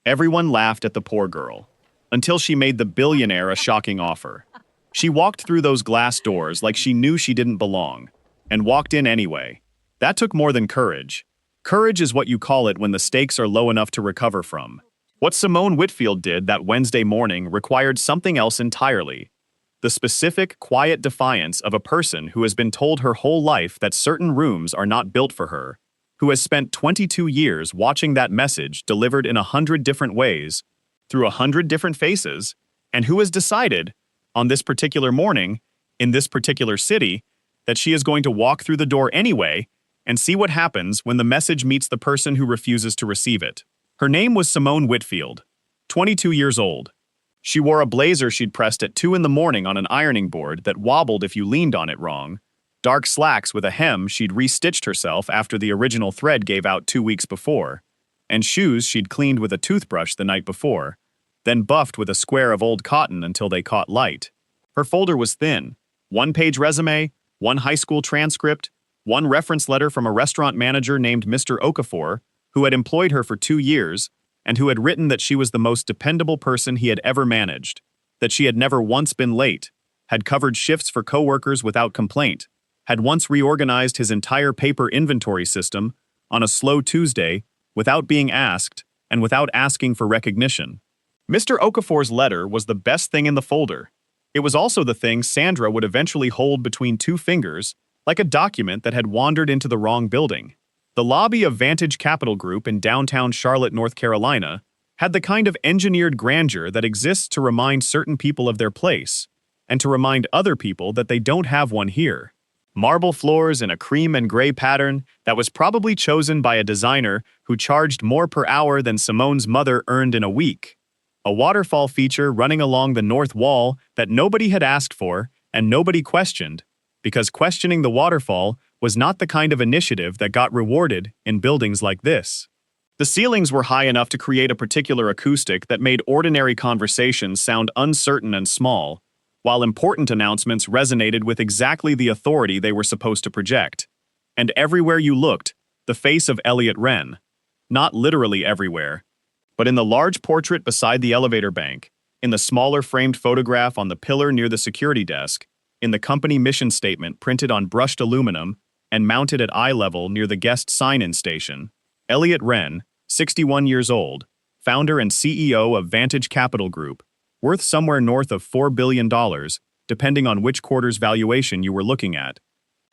Everyone laughed at the poor girl, until she made the billionaire a shocking offer. She walked through those glass doors like she knew she didn't belong, and walked in anyway. That took more than courage. Courage is what you call it when the stakes are low enough to recover from. What Simone Whitfield did that Wednesday morning required something else entirely. The specific, quiet defiance of a person who has been told her whole life that certain rooms are not built for her, who has spent 22 years watching that message delivered in 100 different ways, through 100 different faces, and who has decided, on this particular morning, in this particular city, that she is going to walk through the door anyway and see what happens when the message meets the person who refuses to receive it. Her name was Simone Whitfield, 22 years old. She wore a blazer she'd pressed at 2 in the morning on an ironing board that wobbled if you leaned on it wrong, dark slacks with a hem she'd restitched herself after the original thread gave out 2 weeks before, and shoes she'd cleaned with a toothbrush the night before, then buffed with a square of old cotton until they caught light. Her folder was thin: 1-page resume, 1 high school transcript, 1 reference letter from a restaurant manager named Mr. Okafor, who had employed her for 2 years, and who had written that she was the most dependable person he had ever managed, that she had never once been late, had covered shifts for coworkers without complaint, had once reorganized his entire paper inventory system on a slow Tuesday without being asked and without asking for recognition. Mr. Okafor's letter was the best thing in the folder. It was also the thing Sandra would eventually hold between 2 fingers, like a document that had wandered into the wrong building. The lobby of Vantage Capital Group in downtown Charlotte, North Carolina, had the kind of engineered grandeur that exists to remind certain people of their place, and to remind other people that they don't have one here. Marble floors in a cream and gray pattern that was probably chosen by a designer who charged more per hour than Simone's mother earned in a week. A waterfall feature running along the north wall that nobody had asked for and nobody questioned, because questioning the waterfall was not the kind of initiative that got rewarded in buildings like this. The ceilings were high enough to create a particular acoustic that made ordinary conversations sound uncertain and small, while important announcements resonated with exactly the authority they were supposed to project. And everywhere you looked, the face of Elliot Wren. Not literally everywhere, but in the large portrait beside the elevator bank, in the smaller framed photograph on the pillar near the security desk, in the company mission statement printed on brushed aluminum and mounted at eye level near the guest sign-in station, Elliot Wren, 61 years old, founder and CEO of Vantage Capital Group, worth somewhere north of $4 billion, depending on which quarter's valuation you were looking at.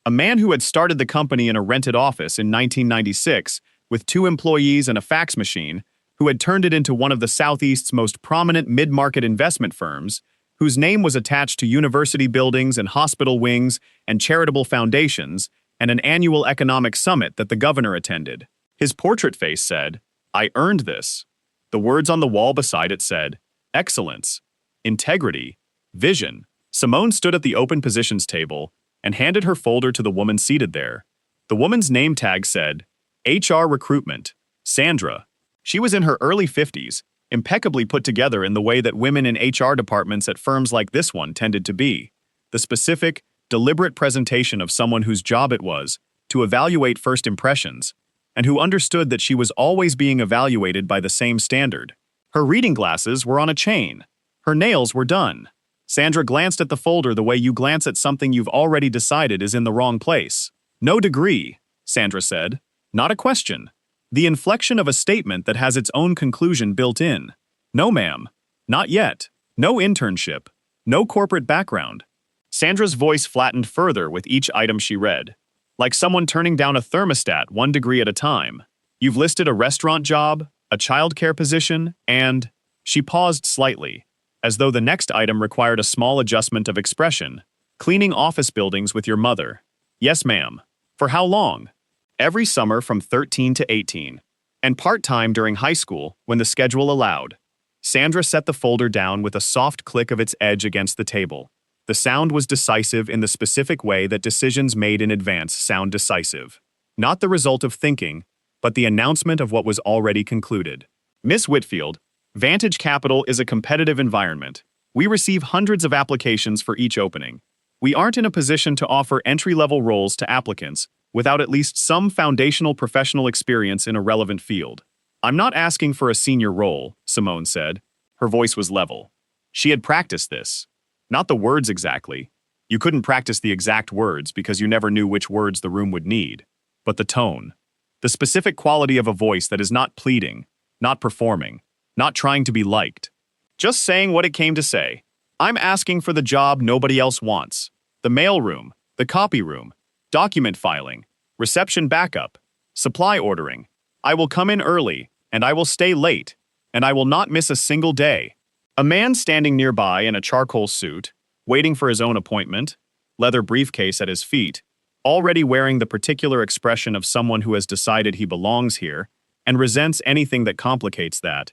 A man who had started the company in a rented office in 1996 with 2 employees and a fax machine, who had turned it into one of the Southeast's most prominent mid-market investment firms, whose name was attached to university buildings and hospital wings and charitable foundations, and an annual economic summit that the governor attended. His portrait face said, "I earned this." The words on the wall beside it said, "Excellence, integrity, vision." Simone stood at the open positions table and handed her folder to the woman seated there. The woman's name tag said, HR Recruitment, Sandra. She was in her early 50s, impeccably put together in the way that women in HR departments at firms like this one tended to be. The specific, deliberate presentation of someone whose job it was to evaluate first impressions, and who understood that she was always being evaluated by the same standard. Her reading glasses were on a chain. Her nails were done. Sandra glanced at the folder the way you glance at something you've already decided is in the wrong place. No degree, Sandra said. Not a question. The inflection of a statement that has its own conclusion built in. No, ma'am. Not yet. No internship. No corporate background. Sandra's voice flattened further with each item she read, like someone turning down a thermostat 1 degree at a time. You've listed a restaurant job, a childcare position, and... She paused slightly, as though the next item required a small adjustment of expression. Cleaning office buildings with your mother. Yes, ma'am. For how long? Every summer from 13 to 18, and part-time during high school when the schedule allowed. Sandra set the folder down with a soft click of its edge against the table. The sound was decisive in the specific way that decisions made in advance sound decisive. Not the result of thinking, but the announcement of what was already concluded. Miss Whitfield, Vantage Capital is a competitive environment. We receive hundreds of applications for each opening. We aren't in a position to offer entry-level roles to applicants without at least some foundational professional experience in a relevant field. I'm not asking for a senior role, Simone said. Her voice was level. She had practiced this. Not the words exactly. You couldn't practice the exact words because you never knew which words the room would need. But the tone. The specific quality of a voice that is not pleading, not performing, not trying to be liked. Just saying what it came to say. I'm asking for the job nobody else wants. The mail room, the copy room, document filing, reception backup, supply ordering. I will come in early, and I will stay late, and I will not miss a single day. A man standing nearby in a charcoal suit, waiting for his own appointment, leather briefcase at his feet, already wearing the particular expression of someone who has decided he belongs here and resents anything that complicates that,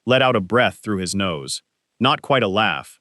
let out a breath through his nose. Not quite a laugh.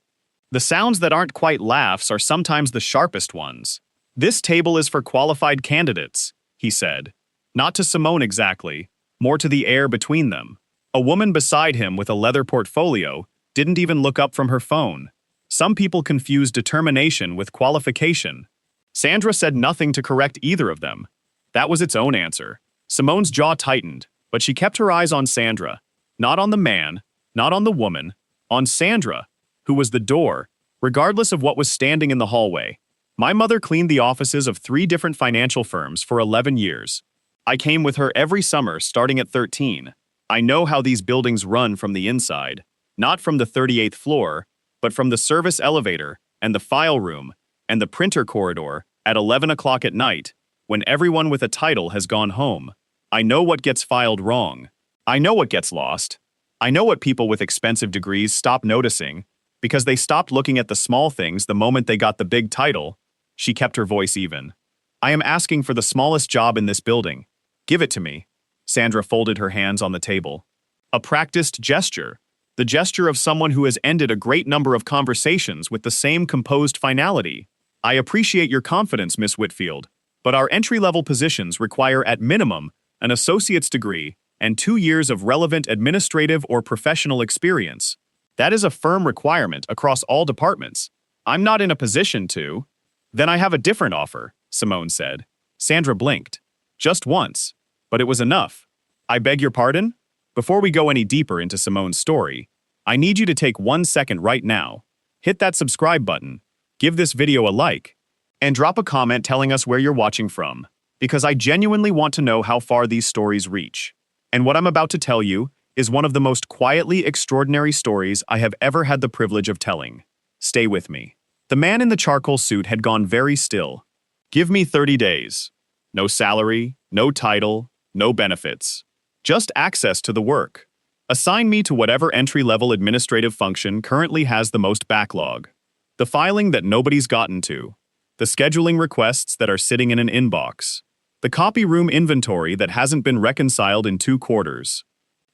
The sounds that aren't quite laughs are sometimes the sharpest ones. This table is for qualified candidates, he said. Not to Simone exactly, more to the air between them. A woman beside him with a leather portfolio didn't even look up from her phone. Some people confuse determination with qualification. Sandra said nothing to correct either of them. That was its own answer. Simone's jaw tightened, but she kept her eyes on Sandra. Not on the man, not on the woman, on Sandra, who was the door, regardless of what was standing in the hallway. My mother cleaned the offices of 3 different financial firms for 11 years. I came with her every summer starting at 13. I know how these buildings run from the inside, not from the 38th floor, but from the service elevator and the file room and the printer corridor at 11 o'clock at night, when everyone with a title has gone home. I know what gets filed wrong. I know what gets lost. I know what people with expensive degrees stop noticing because they stopped looking at the small things the moment they got the big title. She kept her voice even. I am asking for the smallest job in this building. Give it to me. Sandra folded her hands on the table. A practiced gesture. The gesture of someone who has ended a great number of conversations with the same composed finality. I appreciate your confidence, Miss Whitfield, but our entry-level positions require at minimum an associate's degree and 2 years of relevant administrative or professional experience. That is a firm requirement across all departments. I'm not in a position to. Then I have a different offer, Simone said. Sandra blinked. Just once. But it was enough. I beg your pardon? Before we go any deeper into Simone's story, I need you to take 1 second right now. Hit that subscribe button, give this video a like, and drop a comment telling us where you're watching from, because I genuinely want to know how far these stories reach. And what I'm about to tell you is one of the most quietly extraordinary stories I have ever had the privilege of telling. Stay with me. The man in the charcoal suit had gone very still. Give me 30 days. No salary, no title, no benefits. Just access to the work. Assign me to whatever entry-level administrative function currently has the most backlog. The filing that nobody's gotten to. The scheduling requests that are sitting in an inbox. The copy room inventory that hasn't been reconciled in 2 quarters.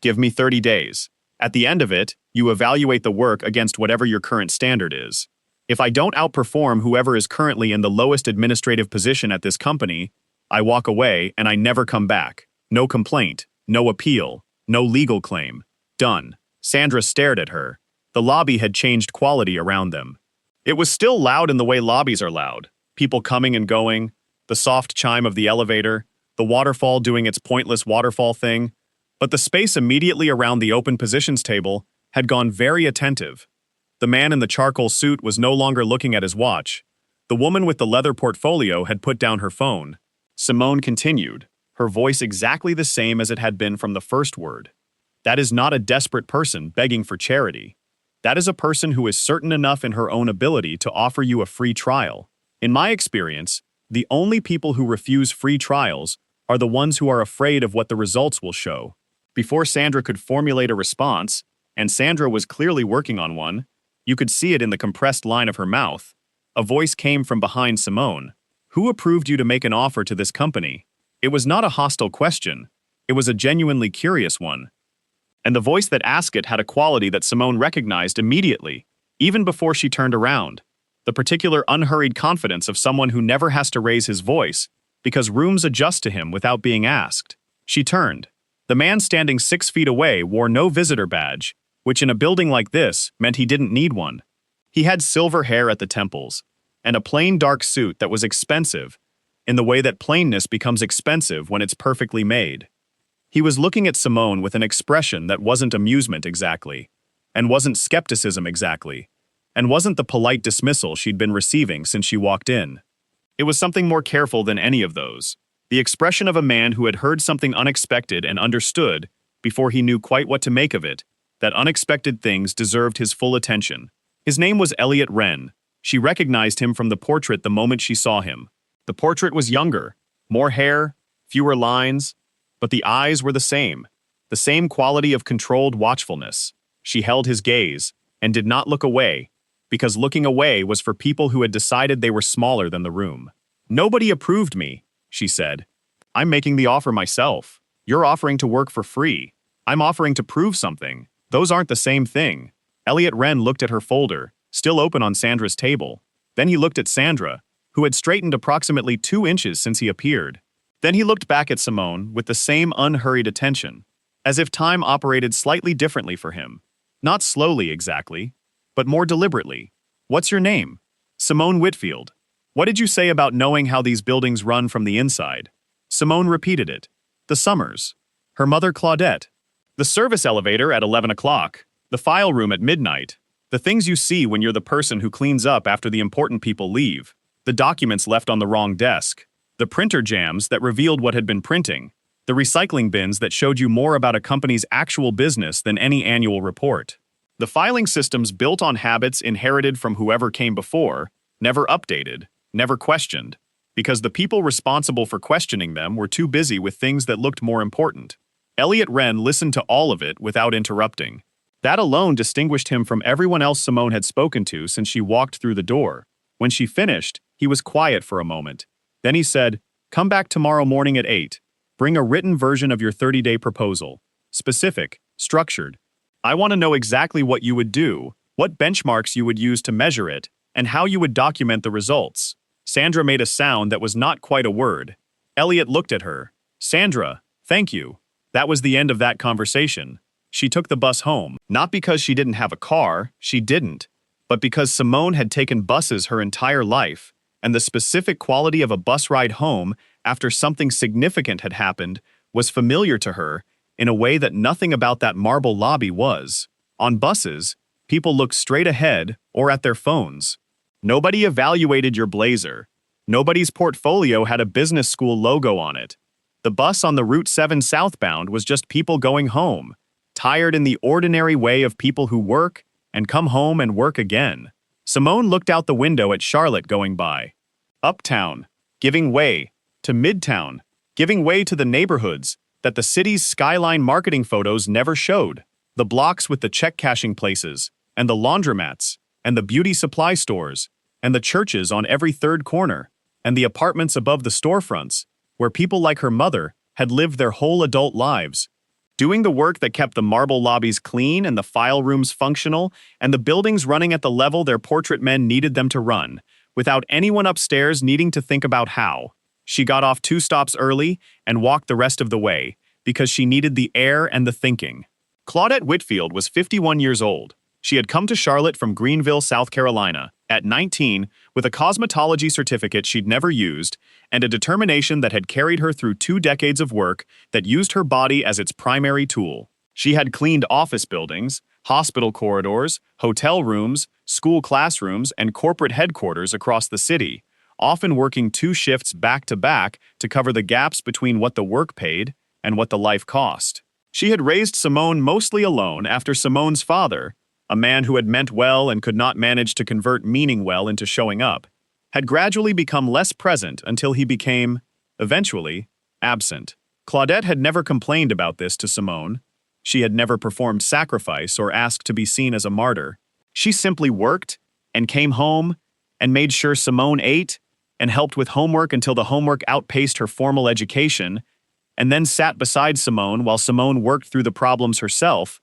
Give me 30 days. At the end of it, you evaluate the work against whatever your current standard is. If I don't outperform whoever is currently in the lowest administrative position at this company, I walk away and I never come back. No complaint, no appeal, no legal claim. Done. Sandra stared at her. The lobby had changed quality around them. It was still loud in the way lobbies are loud. People coming and going, the soft chime of the elevator, the waterfall doing its pointless waterfall thing. But the space immediately around the open positions table had gone very attentive. The man in the charcoal suit was no longer looking at his watch. The woman with the leather portfolio had put down her phone. Simone continued, her voice exactly the same as it had been from the first word. That is not a desperate person begging for charity. That is a person who is certain enough in her own ability to offer you a free trial. In my experience, the only people who refuse free trials are the ones who are afraid of what the results will show. Before Sandra could formulate a response, and Sandra was clearly working on one, you could see it in the compressed line of her mouth. A voice came from behind Simone. Who approved you to make an offer to this company? It was not a hostile question. It was a genuinely curious one. And the voice that asked it had a quality that Simone recognized immediately, even before she turned around. The particular unhurried confidence of someone who never has to raise his voice, because rooms adjust to him without being asked. She turned. The man standing 6 feet away wore no visitor badge, which in a building like this meant he didn't need one. He had silver hair at the temples, and a plain dark suit that was expensive, in the way that plainness becomes expensive when it's perfectly made. He was looking at Simone with an expression that wasn't amusement exactly, and wasn't skepticism exactly, and wasn't the polite dismissal she'd been receiving since she walked in. It was something more careful than any of those. The expression of a man who had heard something unexpected and understood, before he knew quite what to make of it, that unexpected things deserved his full attention. His name was Elliot Wren. She recognized him from the portrait the moment she saw him. The portrait was younger, more hair, fewer lines, but the eyes were the same quality of controlled watchfulness. She held his gaze, and did not look away, because looking away was for people who had decided they were smaller than the room. "Nobody approved me," she said. "I'm making the offer myself. You're offering to work for free. I'm offering to prove something. Those aren't the same thing." Elliot Wren looked at her folder, still open on Sandra's table. Then he looked at Sandra, who had straightened approximately 2 inches since he appeared. Then he looked back at Simone with the same unhurried attention, as if time operated slightly differently for him. Not slowly exactly, but more deliberately. "What's your name?" "Simone Whitfield." "What did you say about knowing how these buildings run from the inside?" Simone repeated it. "The Summers. Her mother Claudette. The service elevator at 11 o'clock. The file room at midnight. The things you see when you're the person who cleans up after the important people leave. The documents left on the wrong desk. The printer jams that revealed what had been printing. The recycling bins that showed you more about a company's actual business than any annual report. The filing systems built on habits inherited from whoever came before, never updated, never questioned, because the people responsible for questioning them were too busy with things that looked more important." Elliot Wren listened to all of it without interrupting. That alone distinguished him from everyone else Simone had spoken to since she walked through the door. When she finished, he was quiet for a moment. Then he said, "Come back tomorrow morning at 8. Bring a written version of your 30-day proposal. Specific, structured. I want to know exactly what you would do, what benchmarks you would use to measure it, and how you would document the results." Sandra made a sound that was not quite a word. Elliot looked at her. "Sandra, thank you." That was the end of that conversation. She took the bus home, not because she didn't have a car, she didn't, but because Simone had taken buses her entire life, and the specific quality of a bus ride home after something significant had happened was familiar to her in a way that nothing about that marble lobby was. On buses, people looked straight ahead or at their phones. Nobody evaluated your blazer. Nobody's portfolio had a business school logo on it. The bus on the Route 7 southbound was just people going home, tired in the ordinary way of people who work and come home and work again. Simone looked out the window at Charlotte going by. Uptown, giving way to Midtown, giving way to the neighborhoods that the city's skyline marketing photos never showed. The blocks with the check-cashing places, and the laundromats, and the beauty supply stores, and the churches on every third corner, and the apartments above the storefronts, where people like her mother had lived their whole adult lives, doing the work that kept the marble lobbies clean and the file rooms functional and the buildings running at the level their portrait men needed them to run, without anyone upstairs needing to think about how. She got off 2 stops early and walked the rest of the way, because she needed the air and the thinking. Claudette Whitfield was 51 years old. She had come to Charlotte from Greenville, South Carolina, at 19, with a cosmetology certificate she'd never used, and a determination that had carried her through 2 decades of work that used her body as its primary tool. She had cleaned office buildings, hospital corridors, hotel rooms, school classrooms, and corporate headquarters across the city, often working 2 shifts back-to-back to cover the gaps between what the work paid and what the life cost. She had raised Simone mostly alone after Simone's father, a man who had meant well and could not manage to convert meaning well into showing up, had gradually become less present until he became, eventually, absent. Claudette had never complained about this to Simone. She had never performed sacrifice or asked to be seen as a martyr. She simply worked and came home and made sure Simone ate and helped with homework until the homework outpaced her formal education, and then sat beside Simone while Simone worked through the problems herself,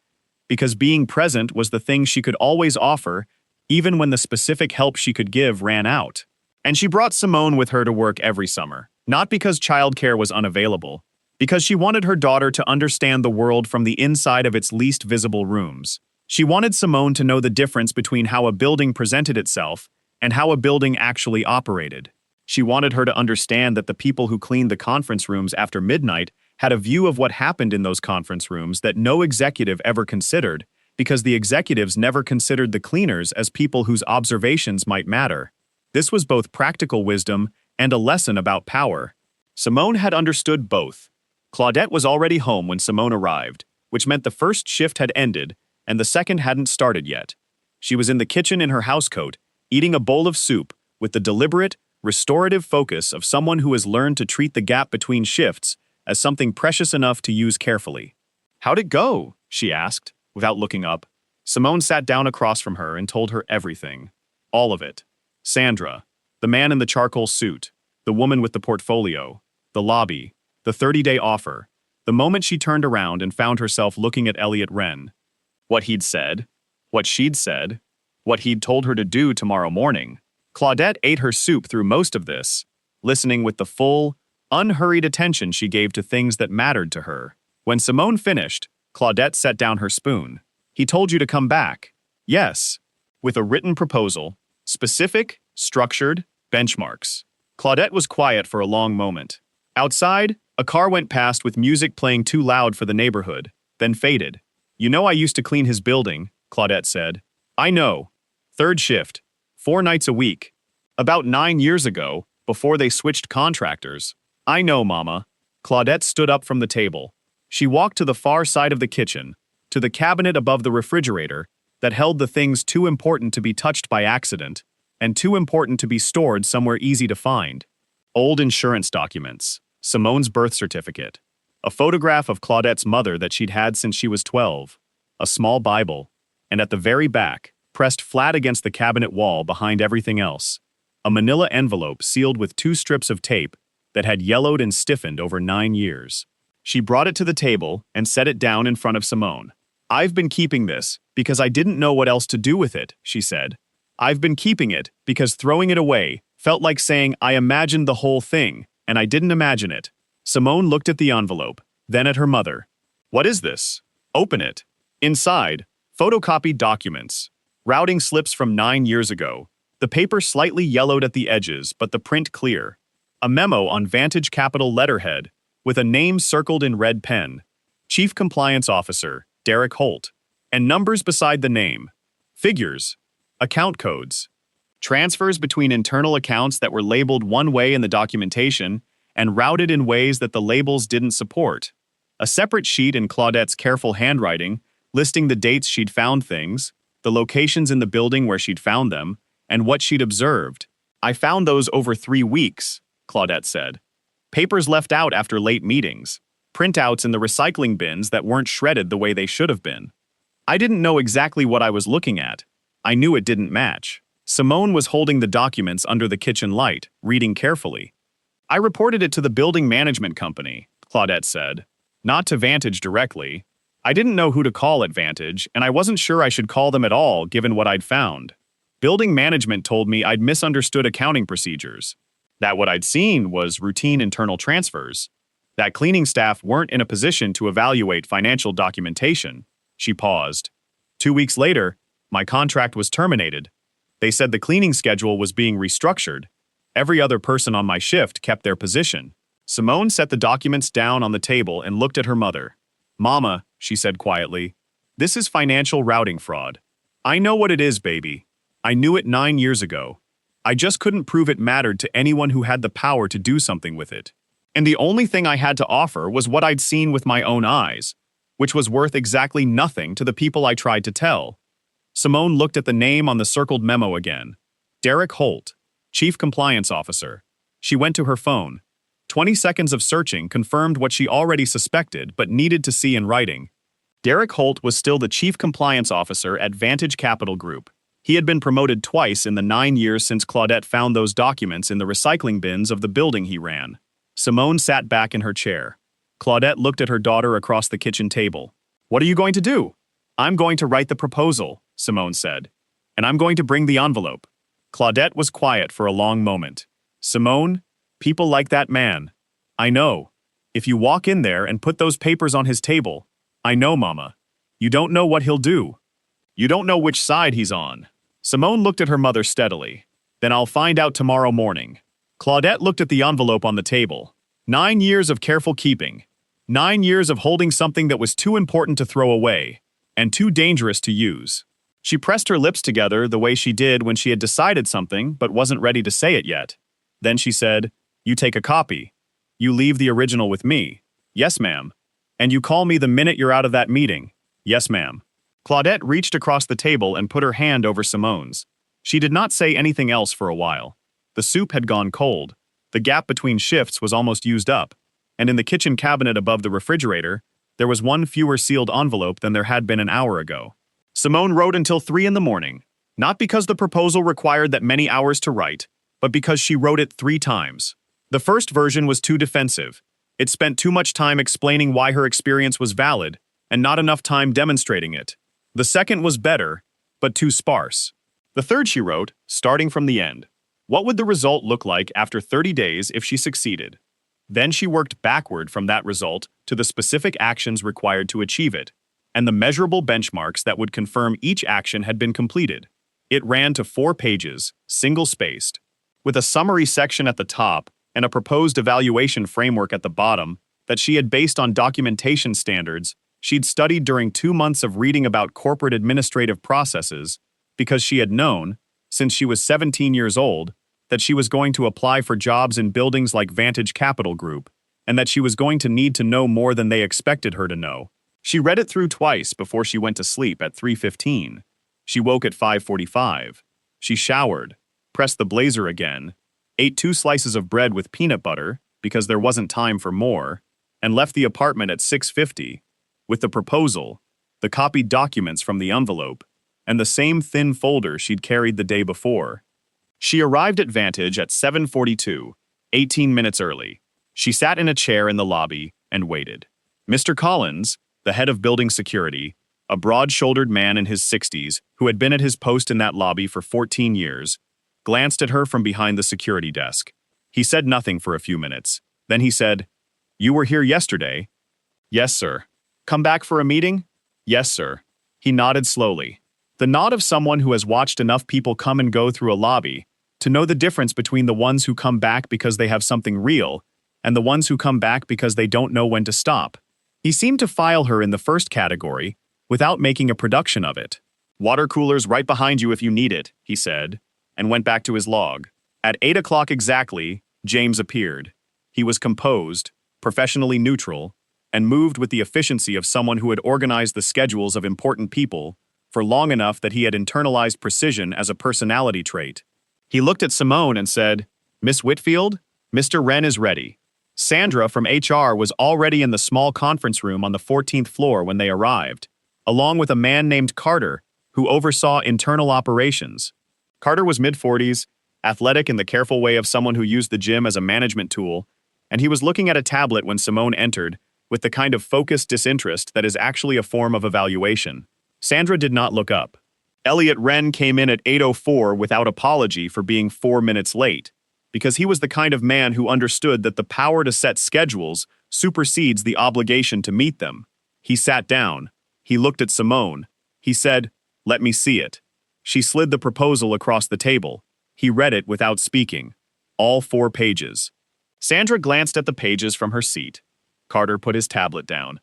because being present was the thing she could always offer, even when the specific help she could give ran out. And she brought Simone with her to work every summer, not because childcare was unavailable, because she wanted her daughter to understand the world from the inside of its least visible rooms. She wanted Simone to know the difference between how a building presented itself and how a building actually operated. She wanted her to understand that the people who cleaned the conference rooms after midnight had a view of what happened in those conference rooms that no executive ever considered, because the executives never considered the cleaners as people whose observations might matter. This was both practical wisdom and a lesson about power. Simone had understood both. Claudette was already home when Simone arrived, which meant the first shift had ended and the second hadn't started yet. She was in the kitchen in her housecoat, eating a bowl of soup with the deliberate, restorative focus of someone who has learned to treat the gap between shifts as something precious enough to use carefully. "How'd it go?" she asked, without looking up. Simone sat down across from her and told her everything. All of it. Sandra, the man in the charcoal suit, the woman with the portfolio, the lobby, the 30-day offer, the moment she turned around and found herself looking at Elliot Wren. What he'd said, what she'd said, what he'd told her to do tomorrow morning. Claudette ate her soup through most of this, listening with the full, unhurried attention she gave to things that mattered to her. When Simone finished, Claudette set down her spoon. "He told you to come back." "Yes." With a written proposal, specific, structured, benchmarks. Claudette was quiet for a long moment. Outside, a car went past with music playing too loud for the neighborhood, then faded. "You know I used to clean his building," Claudette said. "I know. Third shift. 4 nights a week. About 9 years ago, before they switched contractors." "I know, Mama." Claudette stood up from the table. She walked to the far side of the kitchen, to the cabinet above the refrigerator that held the things too important to be touched by accident, and too important to be stored somewhere easy to find. Old insurance documents, Simone's birth certificate, a photograph of Claudette's mother that she'd had since she was 12, a small Bible, and at the very back, pressed flat against the cabinet wall behind everything else, a manila envelope sealed with 2 strips of tape that had yellowed and stiffened over 9 years. She brought it to the table and set it down in front of Simone. "I've been keeping this because I didn't know what else to do with it," she said. "I've been keeping it because throwing it away felt like saying I imagined the whole thing, and I didn't imagine it." Simone looked at the envelope, then at her mother. "What is this?" "Open it." Inside, photocopied documents, routing slips from 9 years ago, the paper slightly yellowed at the edges but the print clear. A memo on Vantage Capital letterhead, with a name circled in red pen, Chief Compliance Officer, Derek Holt, and numbers beside the name, figures, account codes, transfers between internal accounts that were labeled one way in the documentation and routed in ways that the labels didn't support. A separate sheet in Claudette's careful handwriting, listing the dates she'd found things, the locations in the building where she'd found them, and what she'd observed. "I found those over 3 weeks, Claudette said. "Papers left out after late meetings, printouts in the recycling bins that weren't shredded the way they should have been. I didn't know exactly what I was looking at. I knew it didn't match." Simone was holding the documents under the kitchen light, reading carefully. "I reported it to the building management company," Claudette said. "Not to Vantage directly. I didn't know who to call at Vantage, and I wasn't sure I should call them at all given what I'd found. Building management told me I'd misunderstood accounting procedures, that what I'd seen was routine internal transfers, that cleaning staff weren't in a position to evaluate financial documentation." She paused. 2 weeks later, my contract was terminated. They said the cleaning schedule was being restructured. Every other person on my shift kept their position. Simone set the documents down on the table and looked at her mother. "Mama," she said quietly, "this is financial routing fraud. I know what it is, baby. I knew it 9 years ago. I just couldn't prove it mattered to anyone who had the power to do something with it. And the only thing I had to offer was what I'd seen with my own eyes, which was worth exactly nothing to the people I tried to tell." Simone looked at the name on the circled memo again. Derek Holt, Chief Compliance Officer. She went to her phone. 20 seconds of searching confirmed what she already suspected but needed to see in writing. Derek Holt was still the Chief Compliance Officer at Vantage Capital Group. He had been promoted twice in the 9 years since Claudette found those documents in the recycling bins of the building he ran. Simone sat back in her chair. Claudette looked at her daughter across the kitchen table. "What are you going to do?" "I'm going to write the proposal," Simone said. "And I'm going to bring the envelope." Claudette was quiet for a long moment. "Simone, people like that man. I know. If you walk in there and put those papers on his table, I know, Mama. You don't know what he'll do. You don't know which side he's on." Simone looked at her mother steadily. "Then I'll find out tomorrow morning." Claudette looked at the envelope on the table. 9 years of careful keeping. 9 years of holding something that was too important to throw away, and too dangerous to use. She pressed her lips together the way she did when she had decided something but wasn't ready to say it yet. Then she said, "You take a copy. You leave the original with me." "Yes, ma'am." "And you call me the minute you're out of that meeting." "Yes, ma'am." Claudette reached across the table and put her hand over Simone's. She did not say anything else for a while. The soup had gone cold. The gap between shifts was almost used up, and in the kitchen cabinet above the refrigerator, there was one fewer sealed envelope than there had been an hour ago. Simone wrote until 3 in the morning, not because the proposal required that many hours to write, but because she wrote it 3 times. The first version was too defensive. It spent too much time explaining why her experience was valid, and not enough time demonstrating it. The second was better, but too sparse. The third she wrote, starting from the end. What would the result look like after 30 days if she succeeded? Then she worked backward from that result to the specific actions required to achieve it, and the measurable benchmarks that would confirm each action had been completed. It ran to 4 pages, single-spaced, with a summary section at the top and a proposed evaluation framework at the bottom that she had based on documentation standards she'd studied during 2 months of reading about corporate administrative processes, because she had known, since she was 17 years old, that she was going to apply for jobs in buildings like Vantage Capital Group, and that she was going to need to know more than they expected her to know. She read it through twice before she went to sleep at 3:15. She woke at 5:45. She showered, pressed the blazer again, ate 2 slices of bread with peanut butter, because there wasn't time for more, and left the apartment at 6:50, with the proposal, the copied documents from the envelope, and the same thin folder she'd carried the day before. She arrived at Vantage at 7:42, 18 minutes early. She sat in a chair in the lobby and waited. Mr. Collins, the head of building security, a broad-shouldered man in his 60s who had been at his post in that lobby for 14 years, glanced at her from behind the security desk. He said nothing for a few minutes. Then he said, "You were here yesterday?" "Yes, sir." "Come back for a meeting?" "Yes, sir." He nodded slowly. The nod of someone who has watched enough people come and go through a lobby to know the difference between the ones who come back because they have something real and the ones who come back because they don't know when to stop. He seemed to file her in the first category without making a production of it. "Water cooler's right behind you if you need it," he said, and went back to his log. At 8 o'clock exactly, James appeared. He was composed, professionally neutral, and moved with the efficiency of someone who had organized the schedules of important people for long enough that he had internalized precision as a personality trait. He looked at Simone and said, "Miss Whitfield, Mr. Wren is ready." Sandra from HR was already in the small conference room on the 14th floor when they arrived, along with a man named Carter, who oversaw internal operations. Carter was mid-40s, athletic in the careful way of someone who used the gym as a management tool, and he was looking at a tablet when Simone entered, with the kind of focused disinterest that is actually a form of evaluation. Sandra did not look up. Elliot Wren came in at 8:04 without apology for being 4 minutes late, because he was the kind of man who understood that the power to set schedules supersedes the obligation to meet them. He sat down. He looked at Simone. He said, "Let me see it." She slid the proposal across the table. He read it without speaking. All 4 pages. Sandra glanced at the pages from her seat. Carter put his tablet down.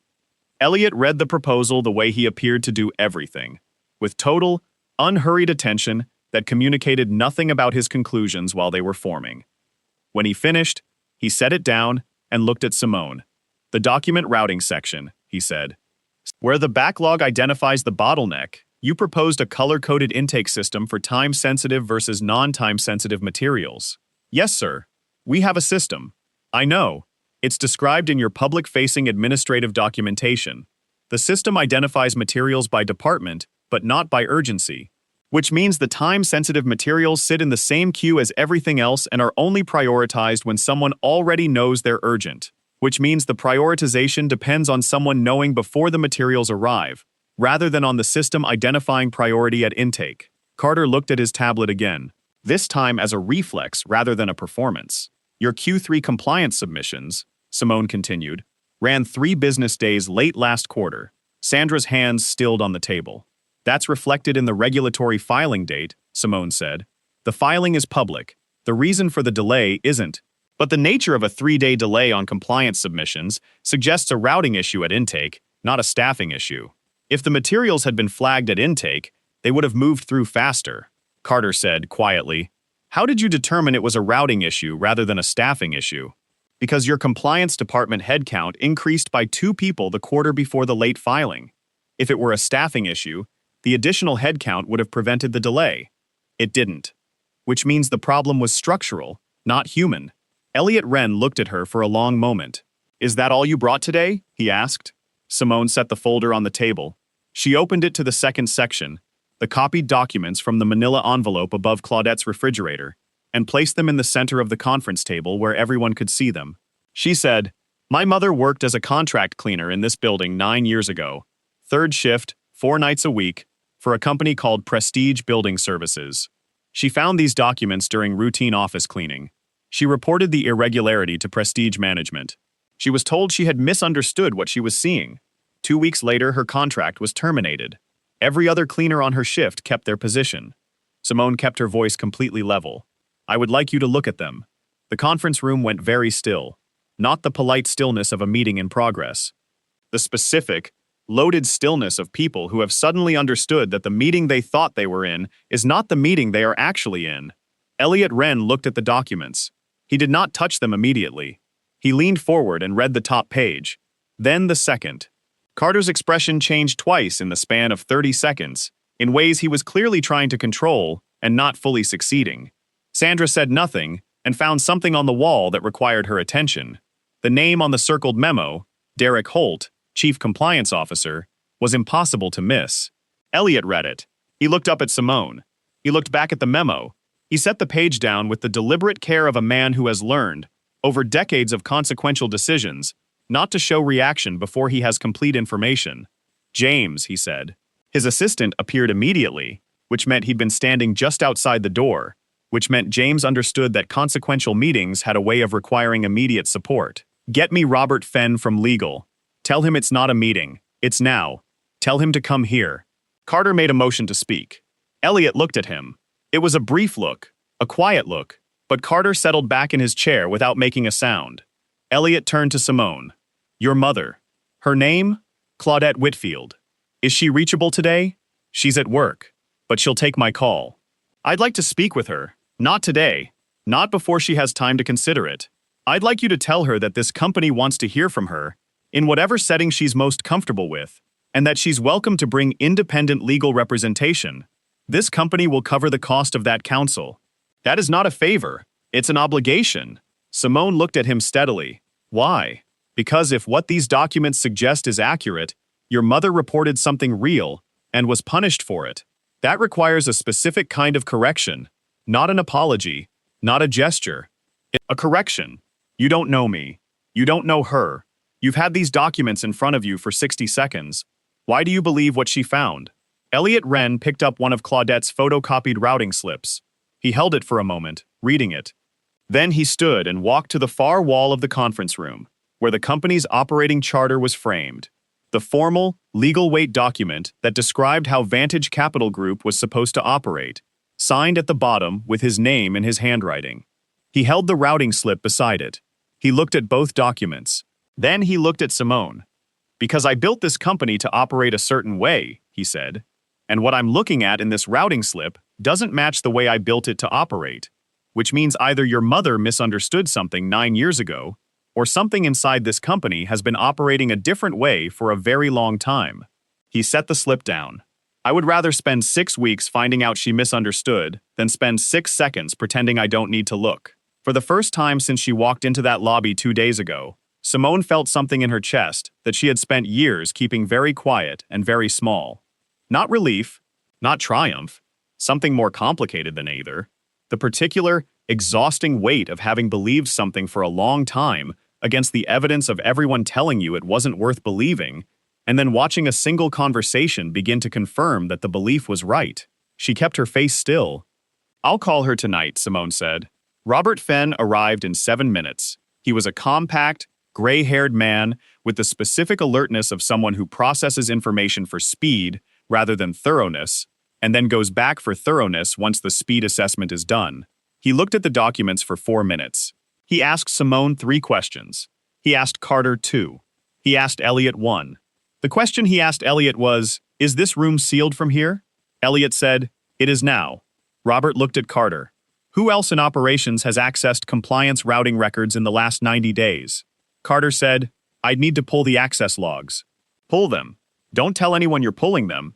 Elliot read the proposal the way he appeared to do everything, with total, unhurried attention that communicated nothing about his conclusions while they were forming. When he finished, he set it down and looked at Simone. "The document routing section," he said. "Where the backlog identifies the bottleneck, you proposed a color-coded intake system for time-sensitive versus non-time-sensitive materials." "Yes, sir. We have a system." "I know. It's described in your public-facing administrative documentation. The system identifies materials by department, but not by urgency, which means the time-sensitive materials sit in the same queue as everything else and are only prioritized when someone already knows they're urgent, which means the prioritization depends on someone knowing before the materials arrive, rather than on the system identifying priority at intake." Carter looked at his tablet again, this time as a reflex rather than a performance. "Your Q3 compliance submissions," Simone continued, "ran 3 business days late last quarter." Sandra's hands stilled on the table. "That's reflected in the regulatory filing date," Simone said. "The filing is public. The reason for the delay isn't." But the nature of a 3-day delay on compliance submissions suggests a routing issue at intake, not a staffing issue. If the materials had been flagged at intake, they would have moved through faster, Carter said quietly. How did you determine it was a routing issue rather than a staffing issue? Because your compliance department headcount increased by 2 people the quarter before the late filing. If it were a staffing issue, the additional headcount would have prevented the delay. It didn't. Which means the problem was structural, not human. Elliot Wren looked at her for a long moment. Is that all you brought today? He asked. Simone set the folder on the table. She opened it to the second section, the copied documents from the manila envelope above Claudette's refrigerator, and placed them in the center of the conference table where everyone could see them. She said, My mother worked as a contract cleaner in this building 9 years ago, 3rd shift, 4 nights a week, for a company called Prestige Building Services. She found these documents during routine office cleaning. She reported the irregularity to Prestige management. She was told she had misunderstood what she was seeing. 2 weeks later, her contract was terminated. Every other cleaner on her shift kept their position. Simone kept her voice completely level. I would like you to look at them. The conference room went very still, not the polite stillness of a meeting in progress. The specific, loaded stillness of people who have suddenly understood that the meeting they thought they were in is not the meeting they are actually in. Elliot Wren looked at the documents. He did not touch them immediately. He leaned forward and read the top page, then the second. Carter's expression changed twice in the span of 30 seconds, in ways he was clearly trying to control and not fully succeeding. Sandra said nothing and found something on the wall that required her attention. The name on the circled memo, Derek Holt, Chief Compliance Officer, was impossible to miss. Elliot read it. He looked up at Simone. He looked back at the memo. He set the page down with the deliberate care of a man who has learned, over decades of consequential decisions, not to show reaction before he has complete information. James, he said. His assistant appeared immediately, which meant he'd been standing just outside the door, which meant James understood that consequential meetings had a way of requiring immediate support. Get me Robert Fenn from legal. Tell him it's not a meeting. It's now. Tell him to come here. Carter made a motion to speak. Elliot looked at him. It was a brief look, a quiet look, but Carter settled back in his chair without making a sound. Elliot turned to Simone. Your mother. Her name? Claudette Whitfield. Is she reachable today? She's at work, but she'll take my call. I'd like to speak with her. Not today. Not before she has time to consider it. I'd like you to tell her that this company wants to hear from her, in whatever setting she's most comfortable with, and that she's welcome to bring independent legal representation. This company will cover the cost of that counsel. That is not a favor. It's an obligation. Simone looked at him steadily. Why? Because if what these documents suggest is accurate, your mother reported something real and was punished for it. That requires a specific kind of correction, not an apology, not a gesture. A correction. You don't know me. You don't know her. You've had these documents in front of you for 60 seconds. Why do you believe what she found? Elliot Wren picked up one of Claudette's photocopied routing slips. He held it for a moment, reading it. Then he stood and walked to the far wall of the conference room, where the company's operating charter was framed. The formal, legal-weight document that described how Vantage Capital Group was supposed to operate, signed at the bottom with his name in his handwriting. He held the routing slip beside it. He looked at both documents. Then he looked at Simone. Because I built this company to operate a certain way, he said. And what I'm looking at in this routing slip doesn't match the way I built it to operate, which means either your mother misunderstood something 9 years ago, or something inside this company has been operating a different way for a very long time. He set the slip down. I would rather spend 6 weeks finding out she misunderstood than spend 6 seconds pretending I don't need to look. For the first time since she walked into that lobby 2 days ago, Simone felt something in her chest that she had spent years keeping very quiet and very small. Not relief, not triumph, something more complicated than either. The particular, exhausting weight of having believed something for a long time against the evidence of everyone telling you it wasn't worth believing, and then watching a single conversation begin to confirm that the belief was right. She kept her face still. I'll call her tonight, Simone said. Robert Fenn arrived in 7 minutes. He was a compact, gray-haired man with the specific alertness of someone who processes information for speed rather than thoroughness, and then goes back for thoroughness once the speed assessment is done. He looked at the documents for 4 minutes. He asked Simone 3 questions. He asked Carter 2. He asked Elliot 1. The question he asked Elliot was, "Is this room sealed from here?" Elliot said, "It is now." Robert looked at Carter. "Who else in operations has accessed compliance routing records in the last 90 days? Carter said, "I'd need to pull the access logs." "Pull them. Don't tell anyone you're pulling them."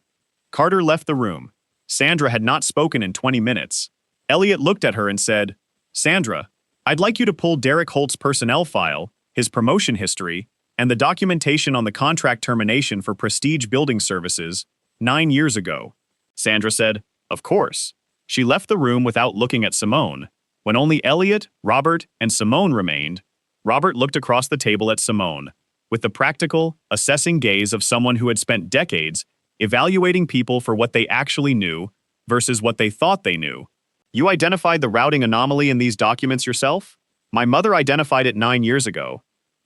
Carter left the room. Sandra had not spoken in 20 minutes. Elliot looked at her and said, "Sandra, I'd like you to pull Derek Holt's personnel file, his promotion history, and the documentation on the contract termination for Prestige Building Services 9 years ago." Sandra said, "Of course." She left the room without looking at Simone. When only Elliot, Robert, and Simone remained, Robert looked across the table at Simone, with the practical, assessing gaze of someone who had spent decades evaluating people for what they actually knew versus what they thought they knew. "You identified the routing anomaly in these documents yourself?" "My mother identified it 9 years ago.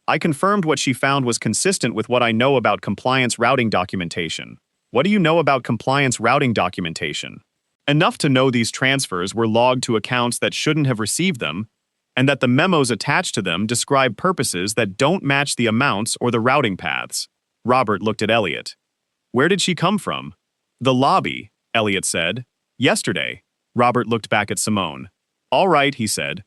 I confirmed what she found was consistent with what I know about compliance routing documentation." "What do you know about compliance routing documentation?" "Enough to know these transfers were logged to accounts that shouldn't have received them, and that the memos attached to them describe purposes that don't match the amounts or the routing paths." Robert looked at Elliot. "Where did she come from?" "The lobby," Elliot said. "Yesterday." Robert looked back at Simone. "All right," he said.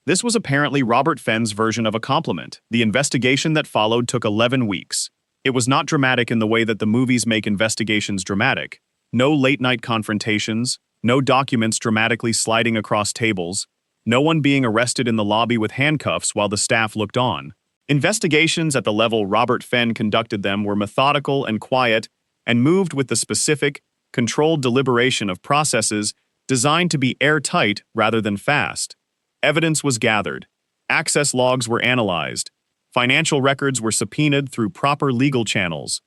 This was apparently Robert Fenn's version of a compliment. The investigation that followed took 11 weeks. It was not dramatic in the way that the movies make investigations dramatic. No late-night confrontations, no documents dramatically sliding across tables, no one being arrested in the lobby with handcuffs while the staff looked on. Investigations at the level Robert Fenn conducted them were methodical and quiet and moved with the specific, controlled deliberation of processes designed to be airtight rather than fast. Evidence was gathered. Access logs were analyzed. Financial records were subpoenaed through proper legal channels.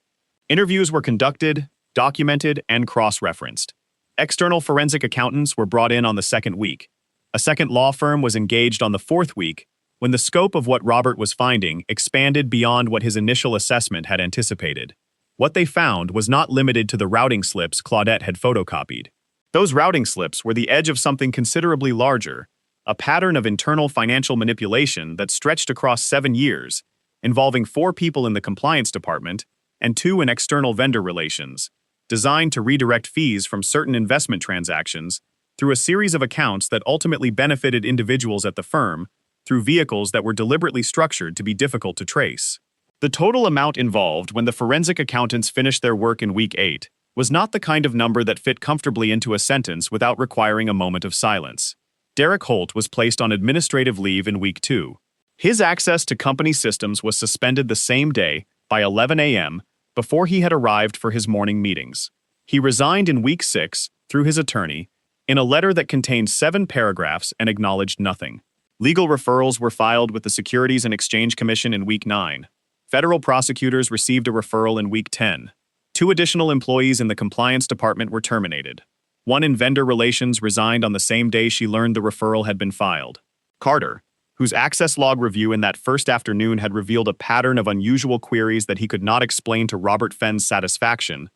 Interviews were conducted, documented, and cross-referenced. External forensic accountants were brought in on the 2nd week. A second law firm was engaged on the 4th week, when the scope of what Robert was finding expanded beyond what his initial assessment had anticipated. What they found was not limited to the routing slips Claudette had photocopied. Those routing slips were the edge of something considerably larger, a pattern of internal financial manipulation that stretched across 7 years, involving 4 people in the compliance department and 2 in external vendor relations, designed to redirect fees from certain investment transactions through a series of accounts that ultimately benefited individuals at the firm through vehicles that were deliberately structured to be difficult to trace. The total amount involved when the forensic accountants finished their work in week 8 was not the kind of number that fit comfortably into a sentence without requiring a moment of silence. Derek Holt was placed on administrative leave in week 2. His access to company systems was suspended the same day by 11 a.m. before he had arrived for his morning meetings. He resigned in week 6 through his attorney in a letter that contained 7 paragraphs and acknowledged nothing. Legal referrals were filed with the Securities and Exchange Commission in week 9. Federal prosecutors received a referral in week 10. 2 additional employees in the compliance department were terminated. 1 in vendor relations resigned on the same day she learned the referral had been filed. Carter, whose access log review in that first afternoon had revealed a pattern of unusual queries that he could not explain to Robert Fenn's satisfaction,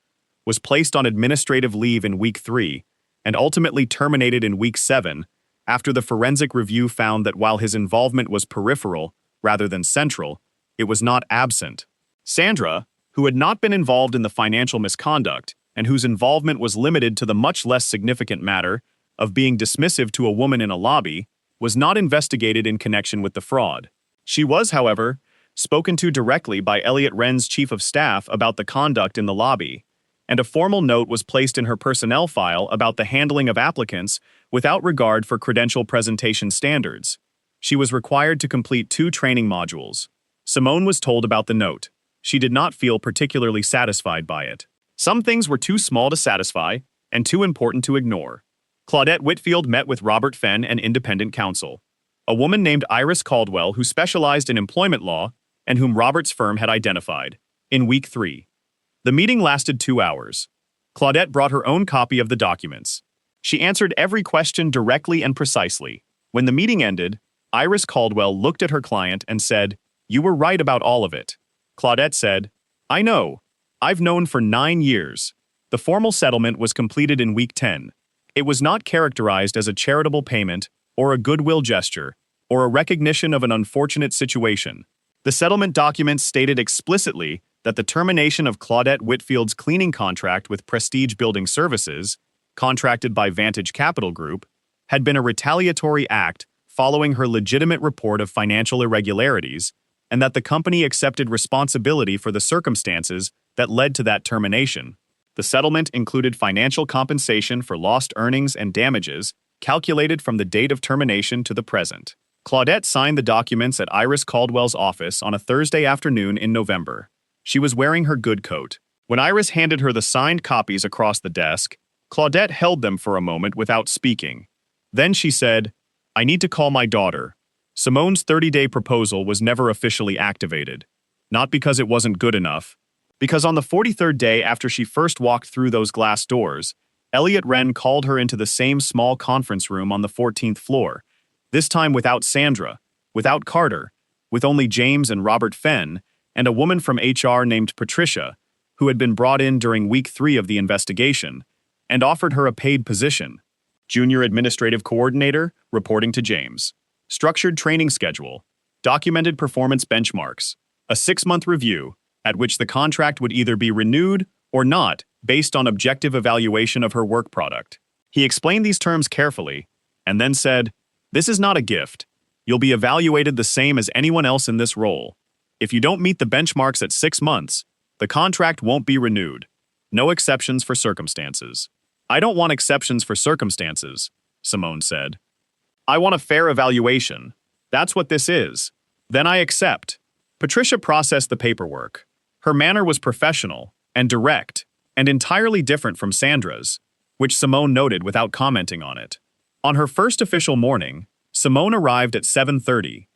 was placed on administrative leave in week 3 and ultimately terminated in week 7 after the forensic review found that while his involvement was peripheral rather than central, it was not absent. Sandra, who had not been involved in the financial misconduct and whose involvement was limited to the much less significant matter of being dismissive to a woman in a lobby, was not investigated in connection with the fraud. She was, however, spoken to directly by Elliot Wren's chief of staff about the conduct in the lobby, and a formal note was placed in her personnel file about the handling of applicants without regard for credential presentation standards. She was required to complete 2 training modules. Simone was told about the note. She did not feel particularly satisfied by it. Some things were too small to satisfy and too important to ignore. Claudette Whitfield met with Robert Fenn and independent counsel, a woman named Iris Caldwell who specialized in employment law and whom Robert's firm had identified, in week 3. The meeting lasted 2 hours. Claudette brought her own copy of the documents. She answered every question directly and precisely. When the meeting ended, Iris Caldwell looked at her client and said, "You were right about all of it." Claudette said, "I know. I've known for 9 years." The formal settlement was completed in week 10. It was not characterized as a charitable payment or a goodwill gesture, or a recognition of an unfortunate situation. The settlement documents stated explicitly that the termination of Claudette Whitfield's cleaning contract with Prestige Building Services, contracted by Vantage Capital Group, had been a retaliatory act following her legitimate report of financial irregularities, and that the company accepted responsibility for the circumstances that led to that termination. The settlement included financial compensation for lost earnings and damages, calculated from the date of termination to the present. Claudette signed the documents at Iris Caldwell's office on a Thursday afternoon in November. She was wearing her good coat. When Iris handed her the signed copies across the desk, Claudette held them for a moment without speaking. Then she said, "I need to call my daughter." Simone's 30-day proposal was never officially activated. Not because it wasn't good enough. Because on the 43rd day after she first walked through those glass doors, Elliot Wren called her into the same small conference room on the 14th floor, this time without Sandra, without Carter, with only James and Robert Fenn, and a woman from HR named Patricia, who had been brought in during week 3 of the investigation, and offered her a paid position. Junior Administrative Coordinator, reporting to James. Structured training schedule. Documented performance benchmarks. A 6-month review, at which the contract would either be renewed or not based on objective evaluation of her work product. He explained these terms carefully, and then said, "This is not a gift. You'll be evaluated the same as anyone else in this role. If you don't meet the benchmarks at 6 months, the contract won't be renewed. No exceptions for circumstances." "I don't want exceptions for circumstances," Simone said. "I want a fair evaluation. That's what this is. Then I accept." Patricia processed the paperwork. Her manner was professional and direct and entirely different from Sandra's, which Simone noted without commenting on it. On her first official morning, Simone arrived at 7:30.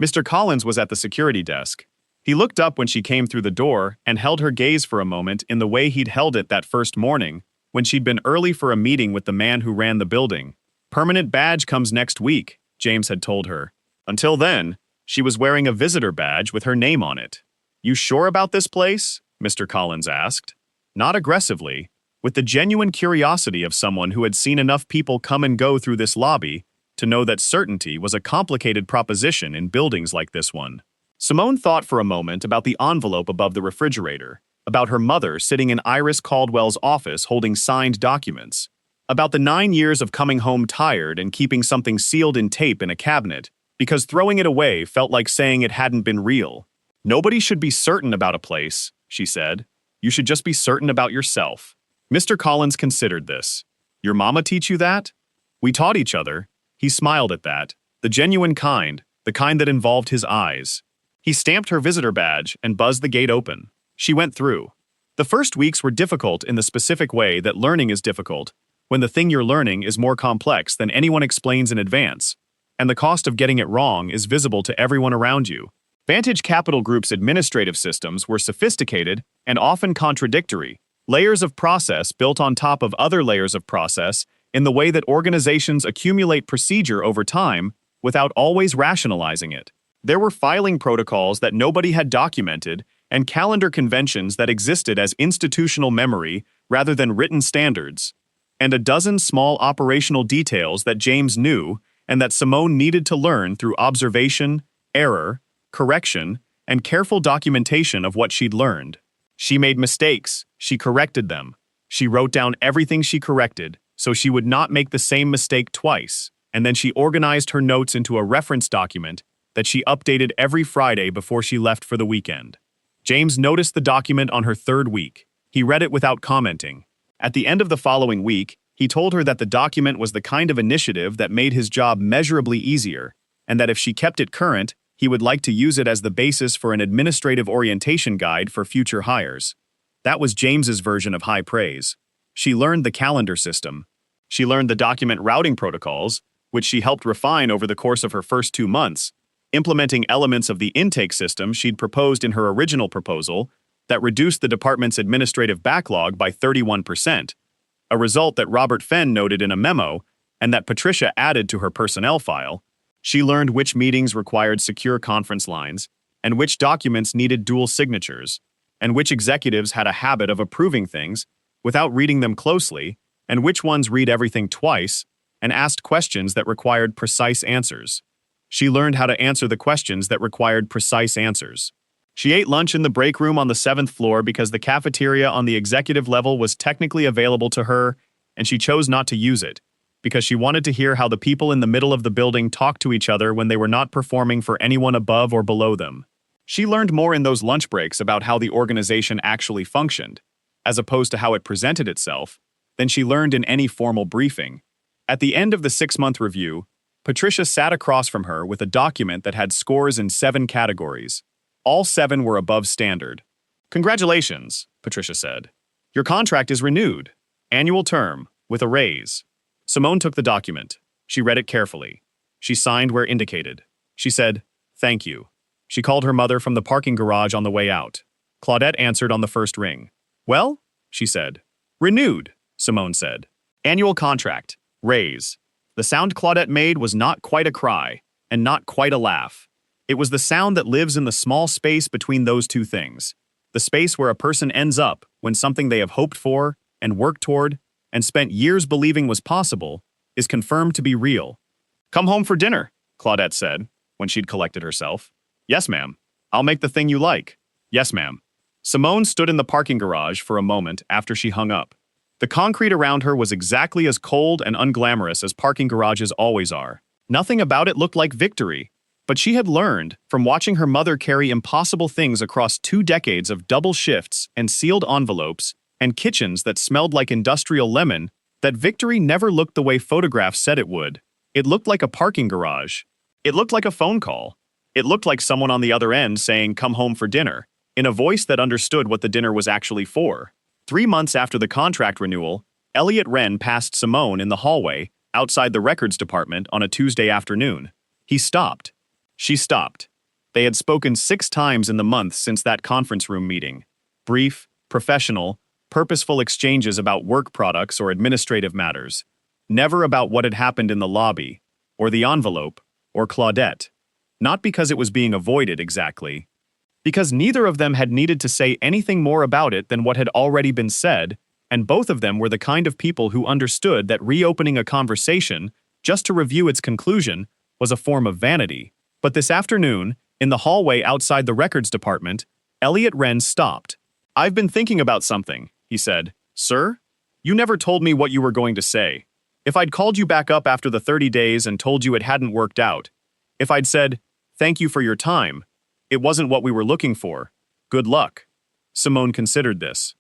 Mr. Collins was at the security desk. He looked up when she came through the door and held her gaze for a moment in the way he'd held it that first morning when she'd been early for a meeting with the man who ran the building. "Permanent badge comes next week," James had told her. Until then, she was wearing a visitor badge with her name on it. "You sure about this place?" Mr. Collins asked. Not aggressively, with the genuine curiosity of someone who had seen enough people come and go through this lobby to know that certainty was a complicated proposition in buildings like this one. Simone thought for a moment about the envelope above the refrigerator, about her mother sitting in Iris Caldwell's office holding signed documents, about the 9 years of coming home tired and keeping something sealed in tape in a cabinet, because throwing it away felt like saying it hadn't been real. "Nobody should be certain about a place," she said. "You should just be certain about yourself." Mr. Collins considered this. "Your mama teach you that?" "We taught each other." He smiled at that, the genuine kind, the kind that involved his eyes. He stamped her visitor badge and buzzed the gate open. She went through. The first weeks were difficult in the specific way that learning is difficult, when the thing you're learning is more complex than anyone explains in advance, and the cost of getting it wrong is visible to everyone around you. Vantage Capital Group's administrative systems were sophisticated and often contradictory, layers of process built on top of other layers of process in the way that organizations accumulate procedure over time without always rationalizing it. There were filing protocols that nobody had documented and calendar conventions that existed as institutional memory rather than written standards, and a dozen small operational details that James knew and that Simone needed to learn through observation, error, correction, and careful documentation of what she'd learned. She made mistakes, she corrected them. She wrote down everything she corrected so she would not make the same mistake twice, and then she organized her notes into a reference document that she updated every Friday before she left for the weekend. James noticed the document on her 3rd week. He read it without commenting. At the end of the following week, he told her that the document was the kind of initiative that made his job measurably easier, and that if she kept it current, he would like to use it as the basis for an administrative orientation guide for future hires. That was James's version of high praise. She learned the calendar system. She learned the document routing protocols, which she helped refine over the course of her first 2 months, implementing elements of the intake system she'd proposed in her original proposal that reduced the department's administrative backlog by 31%, a result that Robert Fenn noted in a memo and that Patricia added to her personnel file. She learned which meetings required secure conference lines, and which documents needed dual signatures, and which executives had a habit of approving things without reading them closely, and which ones read everything twice and asked questions that required precise answers. She learned how to answer the questions that required precise answers. She ate lunch in the break room on the 7th floor because the cafeteria on the executive level was technically available to her, and she chose not to use it, because she wanted to hear how the people in the middle of the building talked to each other when they were not performing for anyone above or below them. She learned more in those lunch breaks about how the organization actually functioned, as opposed to how it presented itself, than she learned in any formal briefing. At the end of the 6-month review, Patricia sat across from her with a document that had scores in 7 categories. All 7 were above standard. "Congratulations," Patricia said. "Your contract is renewed. Annual term, with a raise." Simone took the document. She read it carefully. She signed where indicated. She said, "Thank you." She called her mother from the parking garage on the way out. Claudette answered on the first ring. "Well?" she said. "Renewed," Simone said. "Annual contract. Raise." The sound Claudette made was not quite a cry, and not quite a laugh. It was the sound that lives in the small space between those two things. The space where a person ends up when something they have hoped for, and worked toward, and spent years believing was possible, is confirmed to be real. "Come home for dinner," Claudette said, when she'd collected herself. "Yes, ma'am. I'll make the thing you like." "Yes, ma'am." Simone stood in the parking garage for a moment after she hung up. The concrete around her was exactly as cold and unglamorous as parking garages always are. Nothing about it looked like victory, but she had learned, from watching her mother carry impossible things across 2 decades of double shifts and sealed envelopes and kitchens that smelled like industrial lemon, that victory never looked the way photographs said it would. It looked like a parking garage. It looked like a phone call. It looked like someone on the other end saying, "Come home for dinner," in a voice that understood what the dinner was actually for. 3 months after the contract renewal, Elliot Wren passed Simone in the hallway outside the records department on a Tuesday afternoon. He stopped. She stopped. They had spoken 6 times in the month since that conference room meeting. Brief, professional, purposeful exchanges about work products or administrative matters. Never about what had happened in the lobby, or the envelope, or Claudette. Not because it was being avoided exactly. Because neither of them had needed to say anything more about it than what had already been said, and both of them were the kind of people who understood that reopening a conversation, just to review its conclusion, was a form of vanity. But this afternoon, in the hallway outside the records department, Elliot Wren stopped. "I've been thinking about something," he said. "Sir? You never told me what you were going to say. If I'd called you back up after the 30 days and told you it hadn't worked out, if I'd said, 'Thank you for your time. It wasn't what we were looking for. Good luck.'" Simone considered this.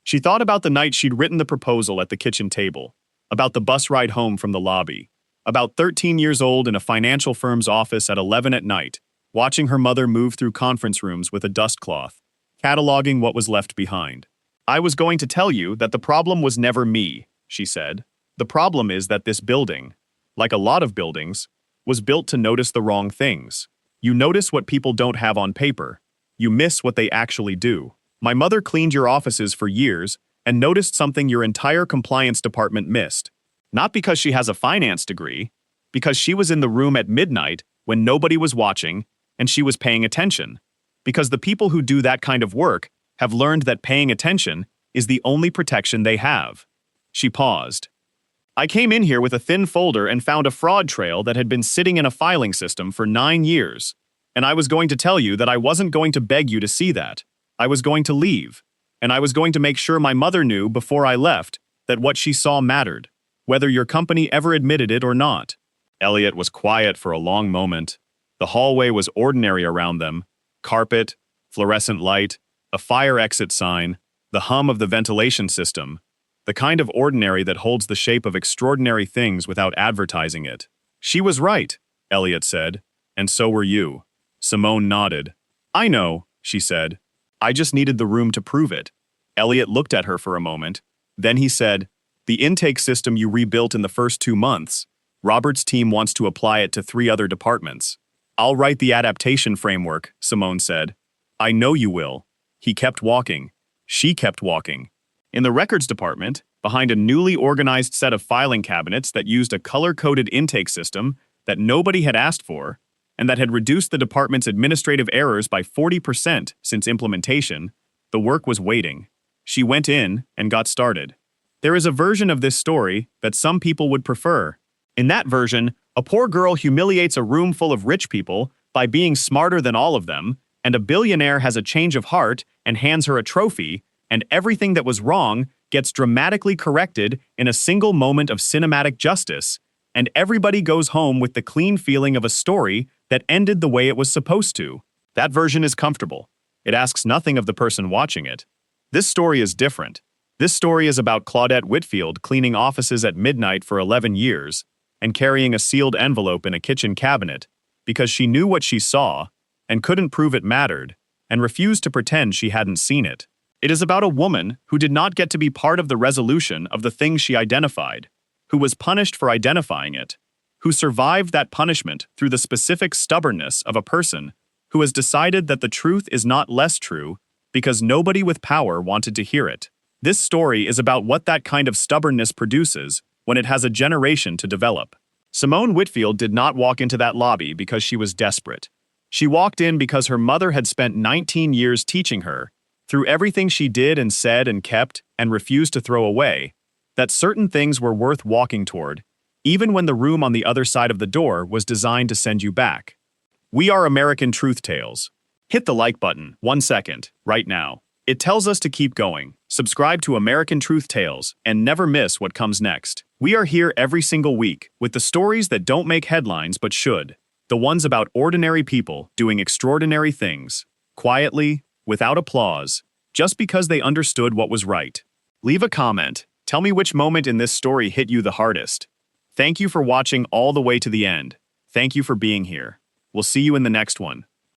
She thought about the night she'd written the proposal at the kitchen table, about the bus ride home from the lobby, about 13 years old in a financial firm's office at 11 at night, watching her mother move through conference rooms with a dust cloth, cataloging what was left behind. "I was going to tell you that the problem was never me," she said. "The problem is that this building, like a lot of buildings, was built to notice the wrong things. You notice what people don't have on paper. You miss what they actually do. My mother cleaned your offices for years and noticed something your entire compliance department missed. Not because she has a finance degree, because she was in the room at midnight when nobody was watching and she was paying attention. Because the people who do that kind of work have learned that paying attention is the only protection they have." She paused. "I came in here with a thin folder and found a fraud trail that had been sitting in a filing system for 9 years. And I was going to tell you that I wasn't going to beg you to see that. I was going to leave. And I was going to make sure my mother knew before I left that what she saw mattered, whether your company ever admitted it or not." Elliot was quiet for a long moment. The hallway was ordinary around them. Carpet, fluorescent light, a fire exit sign, the hum of the ventilation system. The kind of ordinary that holds the shape of extraordinary things without advertising it. "She was right," Elliot said, "and so were you." Simone nodded. "I know," she said. "I just needed the room to prove it." Elliot looked at her for a moment. Then he said, "The intake system you rebuilt in the first 2 months, Robert's team wants to apply it to 3 other departments." "I'll write the adaptation framework," Simone said. "I know you will." He kept walking. She kept walking. In the records department, behind a newly organized set of filing cabinets that used a color-coded intake system that nobody had asked for, and that had reduced the department's administrative errors by 40% since implementation, the work was waiting. She went in and got started. There is a version of this story that some people would prefer. In that version, a poor girl humiliates a room full of rich people by being smarter than all of them, and a billionaire has a change of heart and hands her a trophy, and everything that was wrong gets dramatically corrected in a single moment of cinematic justice, and everybody goes home with the clean feeling of a story that ended the way it was supposed to. That version is comfortable. It asks nothing of the person watching it. This story is different. This story is about Claudette Whitfield cleaning offices at midnight for 11 years and carrying a sealed envelope in a kitchen cabinet because she knew what she saw and couldn't prove it mattered and refused to pretend she hadn't seen it. It is about a woman who did not get to be part of the resolution of the thing she identified, who was punished for identifying it, who survived that punishment through the specific stubbornness of a person who has decided that the truth is not less true because nobody with power wanted to hear it. This story is about what that kind of stubbornness produces when it has a generation to develop. Simone Whitfield did not walk into that lobby because she was desperate. She walked in because her mother had spent 19 years teaching her, through everything she did and said and kept and refused to throw away, that certain things were worth walking toward, even when the room on the other side of the door was designed to send you back. We are American Truth Tales. Hit the like button, 1 second, right now. It tells us to keep going. Subscribe to American Truth Tales and never miss what comes next. We are here every single week with the stories that don't make headlines but should. The ones about ordinary people doing extraordinary things, quietly, without applause, just because they understood what was right. Leave a comment. Tell me which moment in this story hit you the hardest. Thank you for watching all the way to the end. Thank you for being here. We'll see you in the next one.